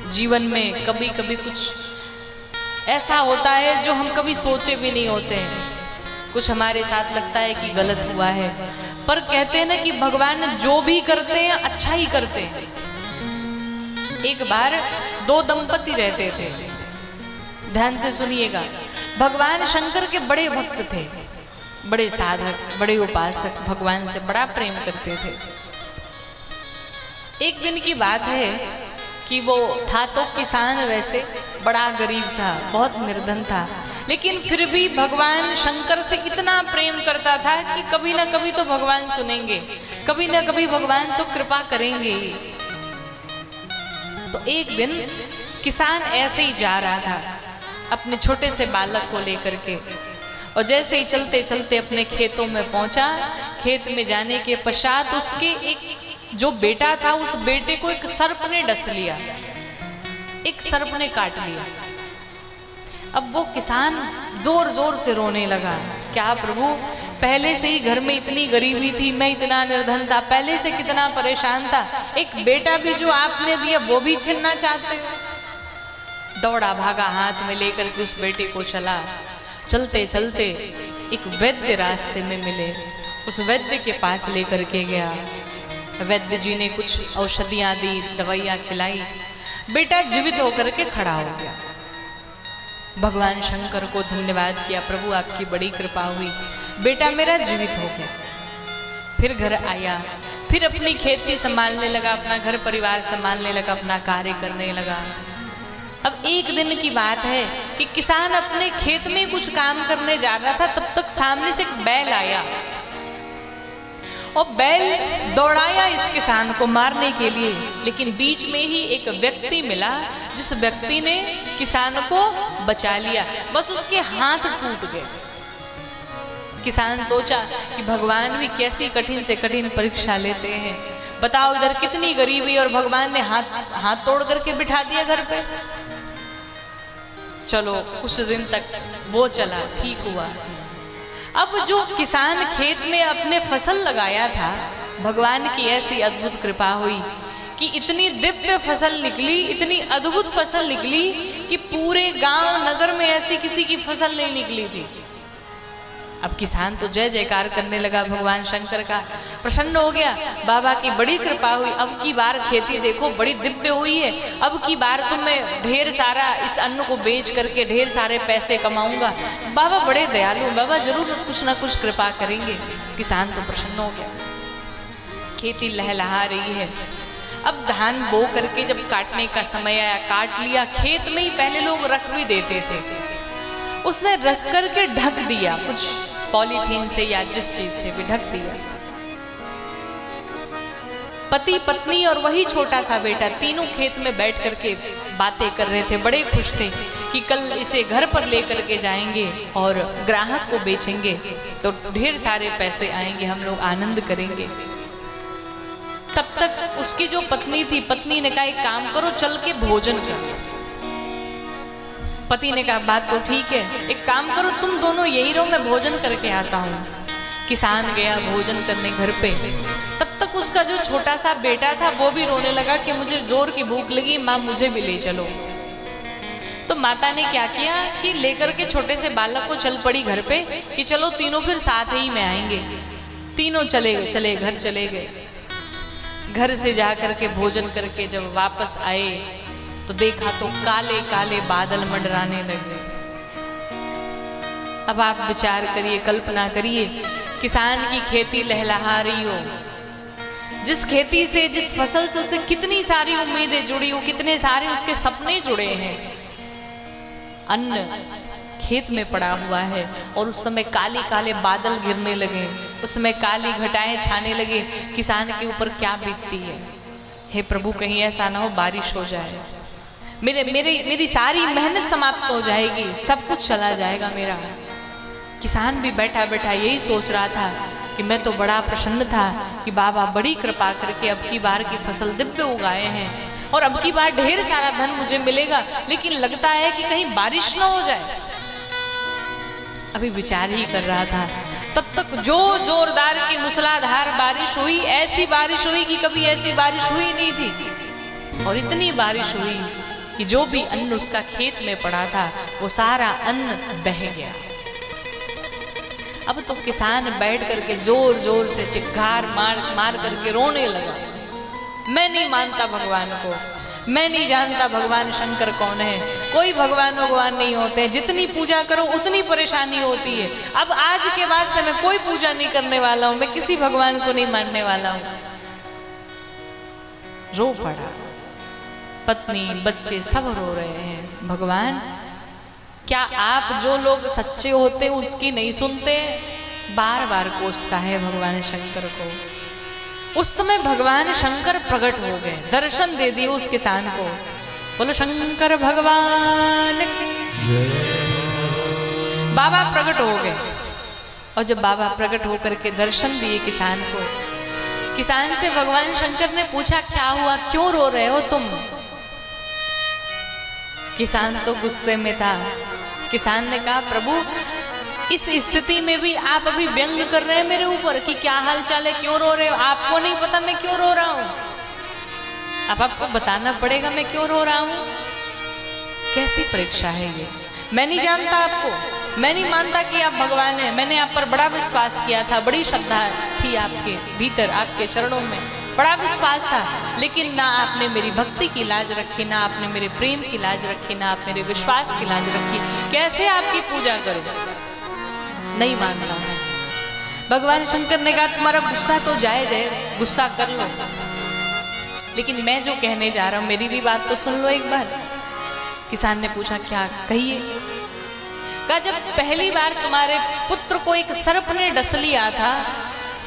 जीवन में कभी कभी कुछ ऐसा होता है जो हम कभी सोचे भी नहीं होते हैं, कुछ हमारे साथ लगता है कि गलत हुआ है, पर कहते हैं ना कि भगवान जो भी करते हैं अच्छा ही करते हैं। एक बार दो दंपति रहते थे, ध्यान से सुनिएगा। भगवान शंकर के बड़े भक्त थे, बड़े साधक, बड़े उपासक, भगवान से बड़ा प्रेम करते थे। एक दिन की बात है कि वो था तो किसान, वैसे बड़ा गरीब था, बहुत निर्धन था, लेकिन फिर भी भगवान शंकर से इतना प्रेम करता था कि कभी ना कभी तो भगवान सुनेंगे, कभी ना कभी भगवान तो कृपा करेंगे। तो एक दिन किसान ऐसे ही जा रहा था अपने छोटे से बालक को लेकर के, और जैसे ही चलते चलते अपने खेतों में पहुंचा, खेत में जाने के पश्चात उसके एक जो बेटा था, उस बेटे को एक सर्प ने डस लिया, एक सर्प ने काट लिया। अब वो किसान जोर जोर से रोने लगा, क्या प्रभु, पहले से ही घर में इतनी गरीबी थी, मैं इतना निर्धन था, पहले से कितना परेशान था, एक बेटा भी जो आपने दिया वो भी छीनना चाहते हो। दौड़ा भागा, हाथ में लेकर के उस बेटे को चला। चलते चलते एक वैद्य रास्ते में मिले, उस वैद्य के पास लेकर के गया। वैद्य जी ने कुछ औषधियां दी, दवाइयां खिलाई, बेटा जीवित होकर के खड़ा हो गया। भगवान शंकर को धन्यवाद किया, प्रभु आपकी बड़ी कृपा हुई, बेटा मेरा जीवित हो गया। फिर घर आया, फिर अपनी खेती संभालने लगा, अपना घर परिवार संभालने लगा, अपना कार्य करने लगा। अब एक दिन की बात है कि किसान अपने खेत में कुछ काम करने जा रहा था, तब तक सामने से एक बैल आया और बैल दौड़ाया इस किसान को मारने के लिए, लेकिन बीच में ही एक व्यक्ति मिला जिस व्यक्ति ने किसान को बचा लिया, बस उसके हाथ टूट गए। किसान सोचा कि भगवान भी कैसी कठिन से कठिन परीक्षा लेते हैं, बताओ इधर कितनी गरीबी और भगवान ने हाथ तोड़ करके बिठा दिया घर पे। चलो कुछ दिन तक वो चला, ठीक हुआ। अब जो किसान खेत में अपने फसल लगाया था, भगवान की ऐसी अद्भुत कृपा हुई कि इतनी दिव्य फसल निकली, इतनी अद्भुत फसल निकली कि पूरे गांव नगर में ऐसी किसी की फसल नहीं निकली थी। अब किसान तो जय जयकार करने लगा, भगवान शंकर का प्रसन्न हो गया, बाबा की बड़ी कृपा हुई, अब की बार खेती देखो बड़ी दिव्य हुई है, अब की बार तो मैं ढेर सारा इस अन्न को बेच करके ढेर सारे पैसे कमाऊंगा, बाबा बड़े दयालु, बाबा जरूर कुछ ना कुछ कृपा करेंगे। किसान तो प्रसन्न हो गया, खेती लहलहा रही है। अब धान बो करके जब काटने का समय आया, काट लिया, खेत में ही पहले लोग रख भी देते थे, उसने रख करके ढक दिया, कुछ पॉलीथीन से या जिस चीज से भी ढक दिया। पति पत्नी और वही छोटा सा बेटा तीनों खेत में बैठ करके बातें कर रहे थे, बड़े खुश थे कि कल इसे घर पर लेकर के जाएंगे और ग्राहक को बेचेंगे तो ढेर सारे पैसे आएंगे, हम लोग आनंद करेंगे। तब तक उसकी जो पत्नी थी, पत्नी ने कहा एक काम करो, चल के भोजन करो। पति ने कहा बात तो ठीक है, एक काम करो तुम दोनों यही रहो, मैं भोजन करके आता हूँ। किसान गया भोजन करने घर पे, तब तक उसका जो छोटा सा बेटा था वो भी रोने लगा कि मुझे जोर की भूख लगी, माँ मुझे भी ले चलो। तो माता ने क्या किया कि लेकर के छोटे से बालक को चल पड़ी घर पे कि चलो तीनों फिर साथ ही में आएंगे। तीनों चले घर चले गए। घर से जा करके भोजन करके जब वापस आए तो देखा तो काले काले बादल मंडराने लगे। अब आप विचार करिए, कल्पना करिए, किसान की खेती लहलहा रही हो, जिस खेती से, जिस फसल से उसे कितनी सारी उम्मीदें जुड़ी हो, कितने सारे उसके सपने जुड़े हैं, अन्न खेत में पड़ा हुआ है और उस समय काले काले बादल गिरने लगे, उस समय काली घटाएं छाने लगे, किसान के ऊपर क्या बीतती है। हे प्रभु, कहीं ऐसा ना हो बारिश हो जाए, मेरी सारी मेहनत समाप्त हो जाएगी, सब कुछ चला जाएगा मेरा। किसान भी बैठा बैठा यही सोच रहा था कि मैं तो बड़ा प्रसन्न था कि बाबा बड़ी कृपा करके अब की बार की फसल दिव्य उगाए हैं और अब की बार ढेर सारा धन मुझे मिलेगा, लेकिन लगता है कि कहीं बारिश ना हो जाए। अभी विचार ही कर रहा था, तब तक जो जोरदार की मूसलाधार बारिश हुई, ऐसी बारिश हुई कि कभी ऐसी बारिश हुई नहीं थी, और इतनी बारिश हुई कि जो भी अन्न उसका खेत में पड़ा था वो सारा अन्न बह गया। अब तो किसान बैठ करके जोर जोर से चिक्कार मार करके रोने लगा। मैं नहीं मानता भगवान को, मैं नहीं जानता भगवान शंकर कौन है, कोई भगवान नहीं होते, जितनी पूजा करो उतनी परेशानी होती है। अब आज के बाद से मैं कोई पूजा नहीं करने वाला हूं, मैं किसी भगवान को नहीं मानने वाला हूं। रो पड़ा, पत्नी बच्चे सब रो रहे हैं। भगवान क्या आप जो लोग सच्चे होते उसकी नहीं सुनते? बार बार कोसता है भगवान शंकर को। उस समय भगवान शंकर प्रकट हो गए, दर्शन दे दिए उस किसान को। बोलो शंकर भगवान की। बाबा प्रकट हो गए, और जब बाबा प्रकट होकर के दर्शन दिए किसान को, किसान से भगवान शंकर ने पूछा क्या हुआ, क्यों रो रहे हो तुम? किसान तो गुस्से में था। किसान ने कहा प्रभु इस स्थिति में भी आप अभी व्यंग कर रहे हैं मेरे ऊपर कि क्या हाल चाल है, क्यों रो रहे हो? आपको नहीं पता मैं क्यों रो रहा हूं? अब आपको बताना पड़ेगा मैं क्यों रो रहा हूं। कैसी परीक्षा है ये? मैं नहीं जानता आपको, मैं नहीं मानता कि आप भगवान हैं। मैंने आप पर बड़ा विश्वास किया था, बड़ी श्रद्धा थी आपके भीतर, आपके चरणों में बड़ा विश्वास था, लेकिन ना आपने मेरी भक्ति की लाज रखी, ना आपने मेरे प्रेम की लाज रखी, ना आप मेरे विश्वास की लाज रखी। कैसे आपकी पूजा करूं? नहीं मानता मैं। भगवान शंकर ने कहा तुम्हारा गुस्सा तो जायज है, गुस्सा कर लो, लेकिन मैं जो कहने जा रहा हूं मेरी भी बात तो सुन लो एक बार। किसान ने पूछा क्या? कहिए। कहा जब पहली बार तुम्हारे पुत्र को एक सर्प ने डस लिया था,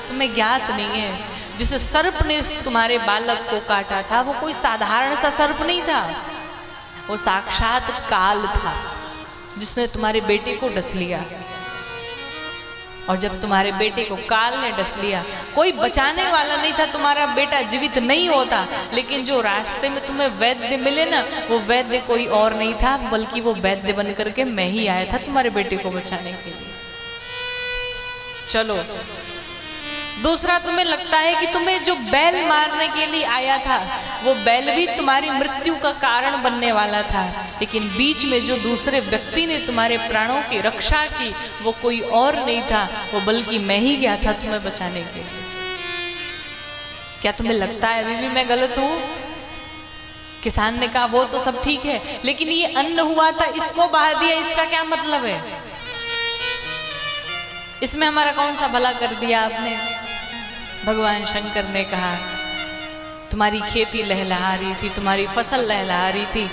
तुम्हें ज्ञात नहीं है जिस सर्प ने तुम्हारे बालक को काटा था वो कोई साधारण सा सर्प नहीं था, वो साक्षात काल था जिसने तुम्हारे बेटे को डस लिया। और जब तुम्हारे बेटे को काल ने डस लिया, कोई बचाने वाला नहीं था, तुम्हारा बेटा जीवित नहीं होता, लेकिन जो रास्ते में तुम्हें वैद्य मिले ना, वो वैद्य कोई और नहीं था बल्कि वो वैद्य बन करके मैं ही आया था तुम्हारे बेटे को बचाने के लिए। चलो दूसरा, तुम्हें लगता है कि तुम्हें जो बैल मारने के लिए आया था वो बैल भी तुम्हारी मृत्यु का कारण बनने वाला था, लेकिन बीच में जो दूसरे व्यक्ति ने तुम्हारे प्राणों की रक्षा की वो कोई और नहीं था, वो बल्कि मैं ही गया था तुम्हें बचाने के लिए। क्या तुम्हें लगता है अभी भी मैं गलत हूं? किसान ने कहा वो तो सब ठीक है, लेकिन ये अन्न हुआ था इसको बहा दिया, इसका क्या मतलब है? इसमें हमारा कौन सा भला कर दिया आपने? भगवान शंकर ने कहा तुम्हारी खेती लहलहा रही थी, तुम्हारी फसल लहलहा रही थी,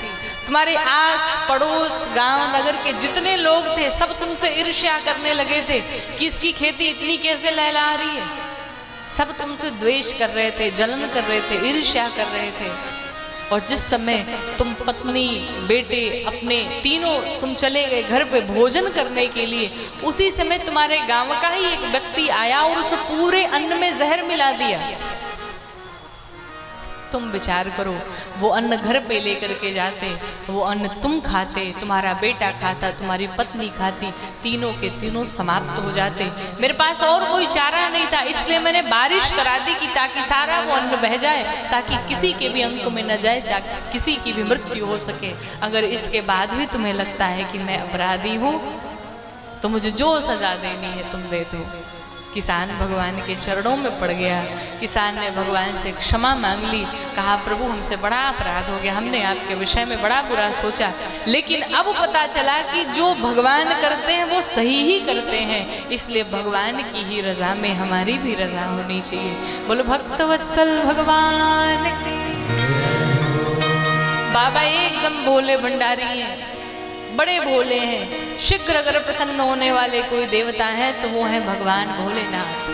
तुम्हारे आस पड़ोस गांव नगर के जितने लोग थे सब तुमसे ईर्ष्या करने लगे थे कि इसकी खेती इतनी कैसे लहलहा रही है। सब तुमसे द्वेष कर रहे थे, जलन कर रहे थे, ईर्ष्या कर रहे थे। और जिस समय तुम पत्नी बेटे अपने तीनों तुम चले गए घर पे भोजन करने के लिए, उसी समय तुम्हारे गांव का ही एक व्यक्ति आया और उस पूरे अन्न में जहर मिला दिया। तुम विचार करो, वो अन्न घर पे लेकर के जाते, वो अन्न तुम खाते, तुम्हारा बेटा खाता, तुम्हारी पत्नी खाती, तीनों के तीनों समाप्त हो जाते। मेरे पास और कोई चारा नहीं था, इसलिए मैंने बारिश करा दी कि ताकि सारा वो अन्न बह जाए, ताकि किसी के भी अंक में न जाए, किसी की भी मृत्यु हो सके। अगर इसके बाद भी तुम्हें लगता है कि मैं अपराधी हूँ तो मुझे जो सजा देनी है तुम दे दो। किसान भगवान के चरणों में पड़ गया। किसान ने भगवान से क्षमा मांग ली, कहा प्रभु हमसे बड़ा अपराध हो गया, हमने आपके विषय में बड़ा बुरा सोचा, लेकिन अब पता चला कि जो भगवान करते हैं वो सही ही करते हैं, इसलिए भगवान की ही रजा में हमारी भी रजा होनी चाहिए। बोलो भक्तवत्सल भगवान की। बाबा एकदम भोले भंडारी हैं, बड़े भोले हैं। शीघ्र अगर प्रसन्न होने वाले कोई देवता है तो वो है भगवान भोलेनाथ।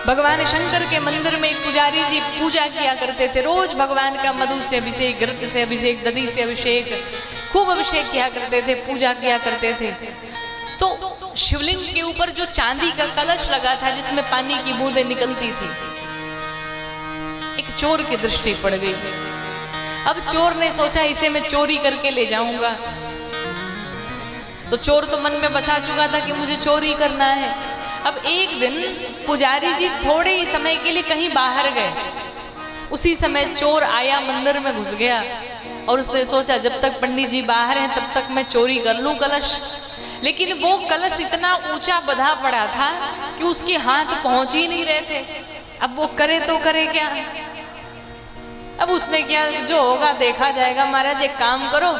भगवान शंकर के मंदिर में एक पुजारी जी पूजा किया करते थे, रोज भगवान का मधु से अभिषेक, घृत से अभिषेक, दधी से अभिषेक, खूब अभिषेक किया करते थे, पूजा किया करते थे। तो शिवलिंग के ऊपर जो चांदी का कलश लगा था जिसमें पानी की बूंदें निकलती थी, एक चोर की दृष्टि पड़ गई। अब चोर ने सोचा इसे मैं चोरी करके ले जाऊंगा। तो चोर तो मन में बसा चुका था कि मुझे चोरी करना है। अब एक दिन पुजारी जी थोड़े ही समय के लिए कहीं बाहर गए, उसी समय चोर आया, मंदिर में घुस गया और उसने सोचा जब तक पंडित जी बाहर हैं तब तक मैं चोरी कर लूं कलश। लेकिन वो कलश इतना ऊंचा बंधा पड़ा था कि उसके हाथ पहुंच ही नहीं रहे थे। अब वो करे तो करे क्या। अब उसने क्या, जो होगा देखा जाएगा। महाराज एक काम करो,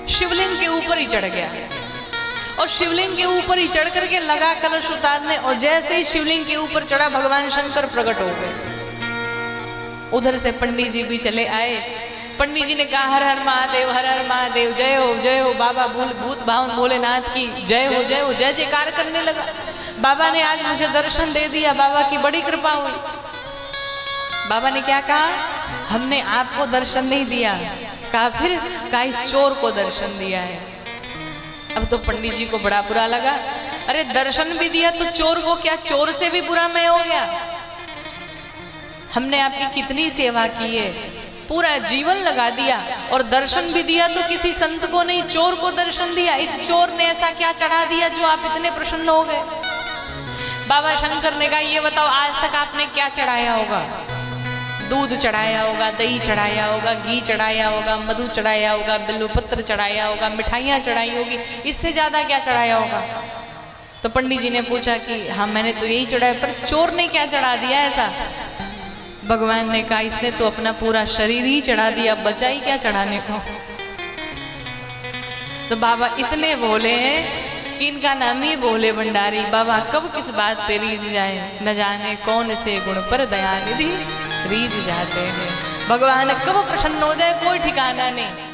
शिवलिंग के ऊपर ही चढ़ गया और शिवलिंग के ऊपर ही चढ़ करके लगा कलश उतारने। और जैसे ही शिवलिंग के ऊपर चढ़ा भगवान शंकर प्रकट हो गए। उधर से पंडित जी भी चले आए। पंडित जी ने कहा हर हर महादेव, हर हर महादेव, जय हो बाबा, भूत भावन भोलेनाथ की जय हो, जय जयकार करने लगा। बाबा ने आज मुझे दर्शन दे दिया, बाबा की बड़ी कृपा हुई। बाबा ने क्या कहा, हमने आपको दर्शन नहीं दिया। कहा फिर, कहा इस चोर को दर्शन दिया है। अब तो पंडित जी को बड़ा बुरा लगा। अरे दर्शन भी दिया तो चोर को क्या, चोर से भी बुरा मैं हो गया। हमने आपकी कितनी सेवा की है, पूरा जीवन लगा दिया और दर्शन भी दिया तो किसी संत को नहीं, चोर को दर्शन दिया। इस चोर ने ऐसा क्या चढ़ा दिया जो आप इतने प्रसन्न हो गए। बाबा शंकर ने कहा ये बताओ आज तक आपने क्या चढ़ाया होगा। दूध चढ़ाया होगा, दही चढ़ाया होगा, घी चढ़ाया होगा, मधु चढ़ाया होगा, बिल्वपत्र चढ़ाया होगा, मिठाइयाँ चढ़ाई होगी, इससे ज्यादा क्या चढ़ाया होगा। तो पंडित जी ने पूछा कि हाँ मैंने तो यही चढ़ाया, पर चोर ने क्या चढ़ा दिया ऐसा। भगवान ने कहा इसने तो अपना पूरा शरीर ही चढ़ा दिया, बचा ही क्या चढ़ाने को। तो बाबा इतने भोले हैं कि इनका नाम ही भोले भंडारी। बाबा कब किस बात पे रीझ जाए, न जाने कौन से गुण पर दयानिधि रीझ जाते हैं। भगवान कब प्रसन्न हो जाए कोई ठिकाना नहीं।